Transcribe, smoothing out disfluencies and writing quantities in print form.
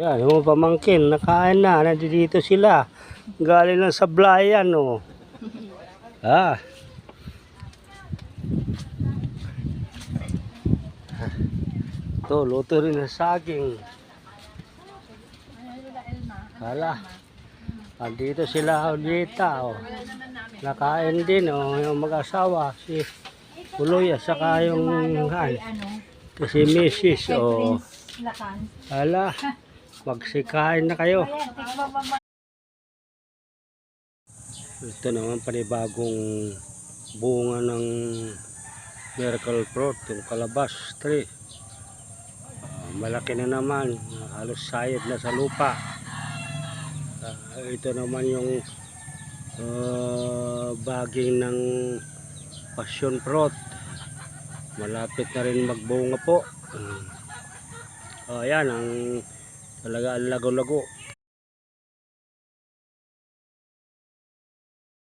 Yan, yung pamangkin, nakain na, nandito sila. Galing lang sa Blayan, oh. Ah. Ito, luto rin ng saging. Hala. Andito sila, Olita, oh. Nakain din, oh, yung mag-asawa, si Uloy, at saka yung, si Mrs., oh. Hala. Magsikain na kayo. Ito naman panibagong bunga ng miracle fruit, yung kalabas tree. Malaki na naman, halos sayad na sa lupa. Ito naman yung baging ng passion fruit. Malapit na rin magbunga po. Ayan ang talaga ang lago-lago.